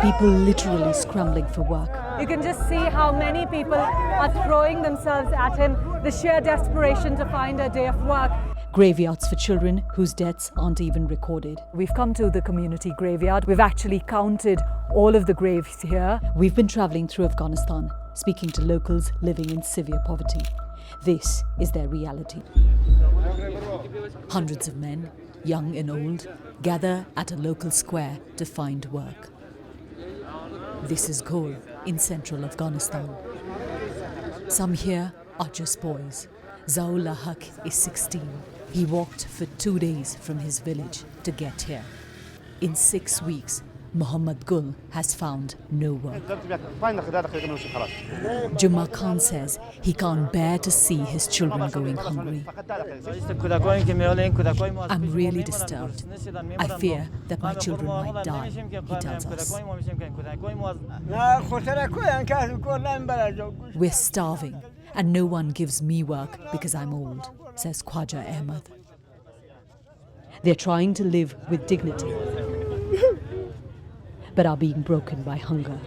People literally scrambling for work. You can just see how many people are throwing themselves at him, the sheer desperation to find a day of work. Graveyards for children whose deaths aren't even recorded. We've come to the community graveyard. We've actually counted all of the graves here. We've been travelling through Afghanistan, speaking to locals living in severe poverty. This is their reality. Hundreds of men, young and old, gather at a local square to find work. This is Ghor in central Afghanistan. Some here are just boys. Zaullah Haq is 16. He walked for 2 days from his village to get here. In 6 weeks, Muhammad Gul has found no work. Jumma Khan says he can't bear to see his children going hungry. I'm really disturbed. I fear that my children might die, he tells us. We're starving and no one gives me work because I'm old, says Khwaja Ahmad. They're trying to live with dignity, but are being broken by hunger.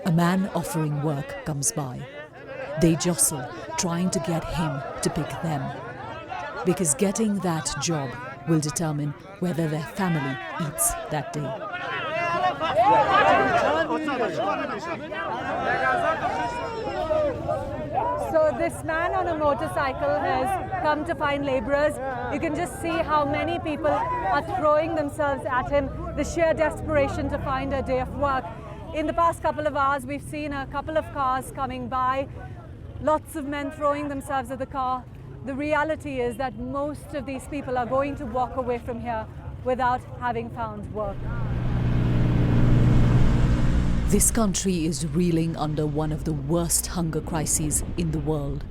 A man offering work comes by. They jostle, trying to get him to pick them. Because getting that job will determine whether their family eats that day. So this man on a motorcycle has come to find labourers. You can just see how many people are throwing themselves at him, the sheer desperation to find a day of work. In the past couple of hours, we've seen a couple of cars coming by, lots of men throwing themselves at the car. The reality is that most of these people are going to walk away from here without having found work. This country is reeling under one of the worst hunger crises in the world,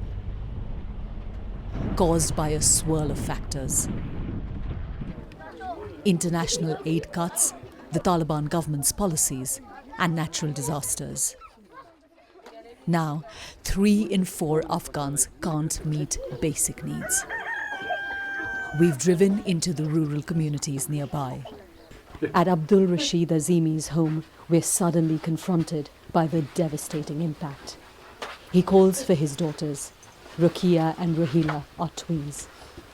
caused by a swirl of factors. International aid cuts, the Taliban government's policies, and natural disasters. Now, 3 in 4 Afghans can't meet basic needs. We've driven into the rural communities nearby. At Abdul Rashid Azimi's home, we're suddenly confronted by the devastating impact. He calls for his daughters. Rukia and Rahila are twins.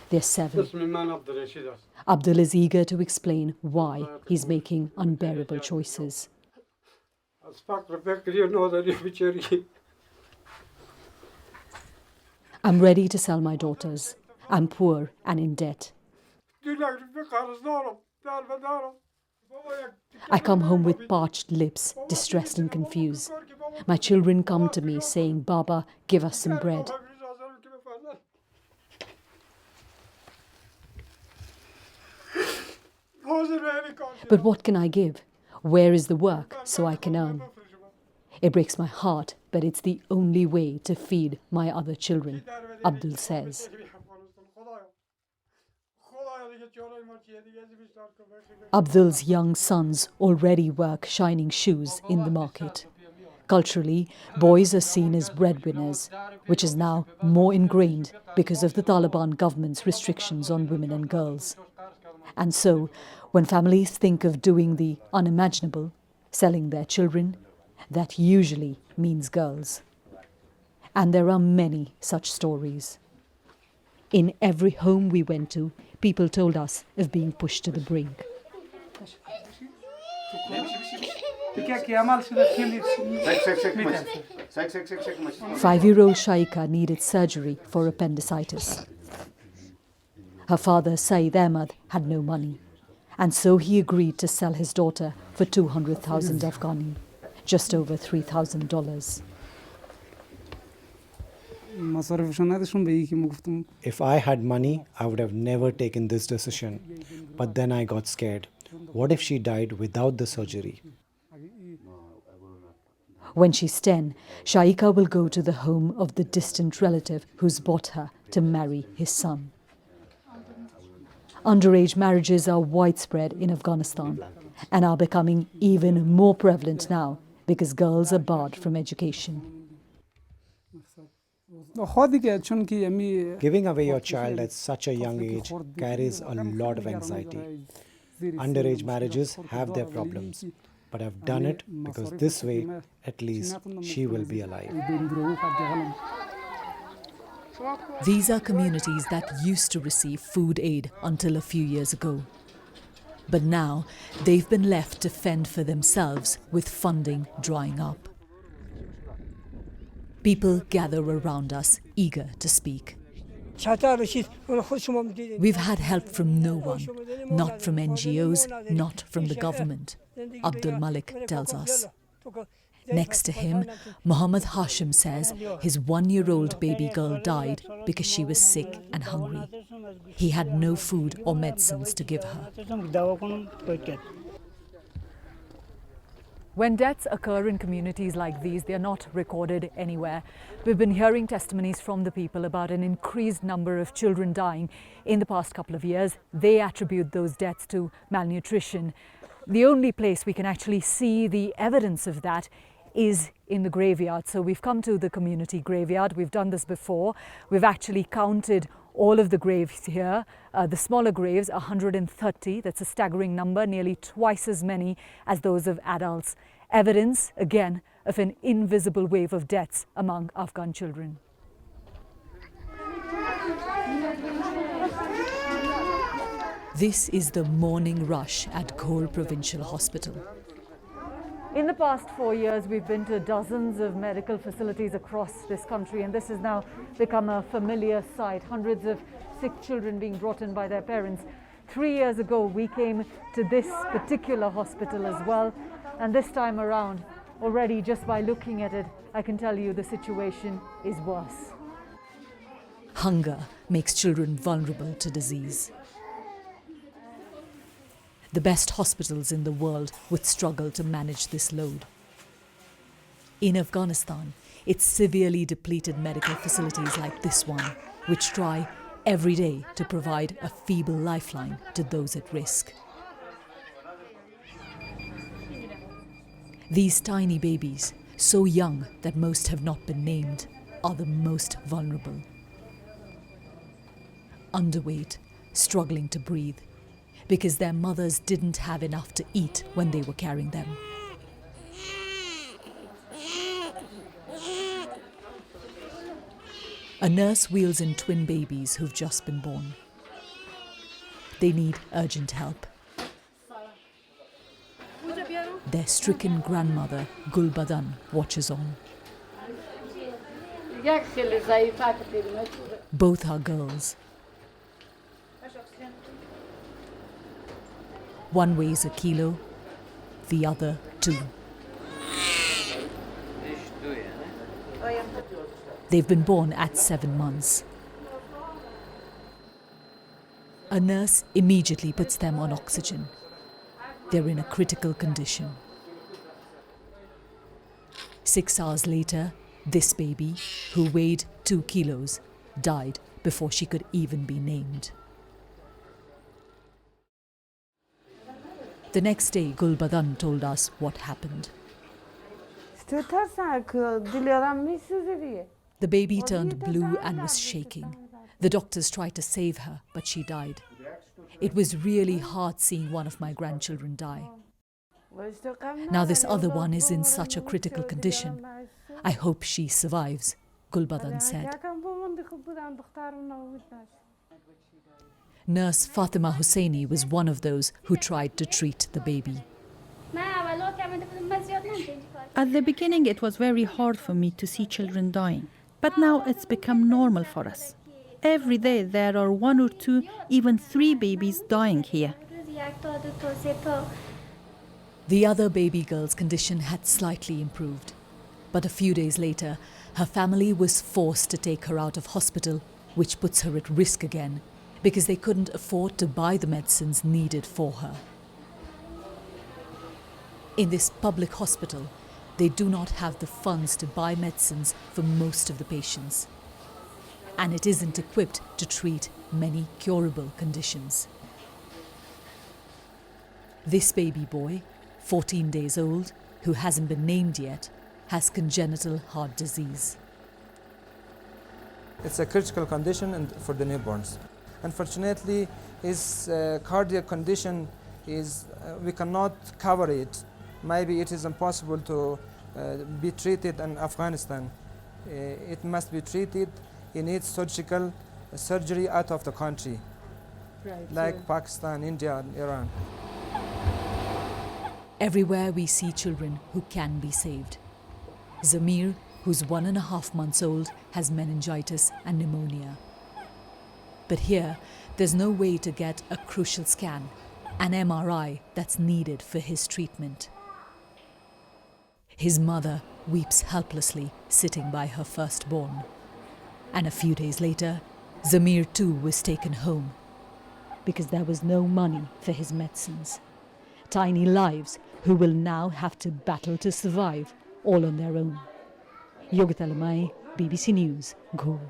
They're 7. Abdul is eager to explain why he's making unbearable choices. I'm ready to sell my daughters. I'm poor and in debt. I come home with parched lips, distressed and confused. My children come to me saying, "Baba, give us some bread." But what can I give? Where is the work so I can earn? It breaks my heart, but it's the only way to feed my other children, Abdul says. Abdul's young sons already work shining shoes in the market. Culturally, boys are seen as breadwinners, which is now more ingrained because of the Taliban government's restrictions on women and girls. And so, when families think of doing the unimaginable, selling their children, that usually means girls. And there are many such stories. In every home we went to, people told us of being pushed to the brink. 5-year-old Shaika needed surgery for appendicitis. Her father, Saeed Ahmad, had no money, and so he agreed to sell his daughter for 200,000 Afghani, just over $3,000. If I had money, I would have never taken this decision. But then I got scared. What if she died without the surgery? When she's 10, Shaika will go to the home of the distant relative who's bought her to marry his son. Underage marriages are widespread in Afghanistan and are becoming even more prevalent now because girls are barred from education. Giving away your child at such a young age carries a lot of anxiety. Underage marriages have their problems, but I've done it because this way, at least, she will be alive. These are communities that used to receive food aid until a few years ago. But now they've been left to fend for themselves with funding drying up. People gather around us, eager to speak. We've had help from no one, not from NGOs, not from the government, Abdul Malik tells us. Next to him, Muhammad Hashim says his 1-year-old baby girl died because she was sick and hungry. He had no food or medicines to give her. When deaths occur in communities like these, they are not recorded anywhere. We've been hearing testimonies from the people about an increased number of children dying in the past couple of years. They attribute those deaths to malnutrition. The only place we can actually see the evidence of that is in the graveyard. So we've come to the community graveyard. We've done this before. We've actually counted all of the graves here. The smaller graves, 130. That's a staggering number, nearly twice as many as those of adults. Evidence, again, of an invisible wave of deaths among Afghan children. This is the morning rush at Ghor Provincial Hospital. In the past 4 years, we've been to dozens of medical facilities across this country, and this has now become a familiar sight. Hundreds of sick children being brought in by their parents. 3 years ago, we came to this particular hospital as well, and this time around, already just by looking at it, I can tell you the situation is worse. Hunger makes children vulnerable to disease. The best hospitals in the world would struggle to manage this load. In Afghanistan, it's severely depleted medical facilities like this one, which try every day to provide a feeble lifeline to those at risk. These tiny babies, so young that most have not been named, are the most vulnerable. Underweight, struggling to breathe, because their mothers didn't have enough to eat when they were carrying them. A nurse wheels in twin babies who've just been born. They need urgent help. Their stricken grandmother, Gulbadan, watches on. Both are girls. One weighs 1 kilo, the other 2. They've been born at 7 months. A nurse immediately puts them on oxygen. They're in a critical condition. 6 hours later, this baby, who weighed 2 kilos, died before she could even be named. The next day, Gulbadan told us what happened. The baby turned blue and was shaking. The doctors tried to save her, but she died. It was really hard seeing one of my grandchildren die. Now this other one is in such a critical condition. I hope she survives, Gulbadan said. Nurse Fatima Husseini was one of those who tried to treat the baby. At the beginning, it was very hard for me to see children dying, but now it's become normal for us. Every day there are 1 or 2, even 3 babies dying here. The other baby girl's condition had slightly improved, but a few days later, her family was forced to take her out of hospital, which puts her at risk again, because they couldn't afford to buy the medicines needed for her. In this public hospital, they do not have the funds to buy medicines for most of the patients, and it isn't equipped to treat many curable conditions. This baby boy, 14 days old, who hasn't been named yet, has congenital heart disease. It's a critical condition for the newborns. Unfortunately, his cardiac condition is, we cannot cover it. Maybe it is impossible to be treated in Afghanistan. It must be treated. He needs surgery out of the country, like Pakistan, India, and Iran. Everywhere we see children who can be saved. Zamir, who's 1.5 months old, has meningitis and pneumonia. But here, there's no way to get a crucial scan, an MRI that's needed for his treatment. His mother weeps helplessly, sitting by her firstborn. And a few days later, Zamir too was taken home because there was no money for his medicines. Tiny lives who will now have to battle to survive all on their own. Yogita Lamai, BBC News, Ghor.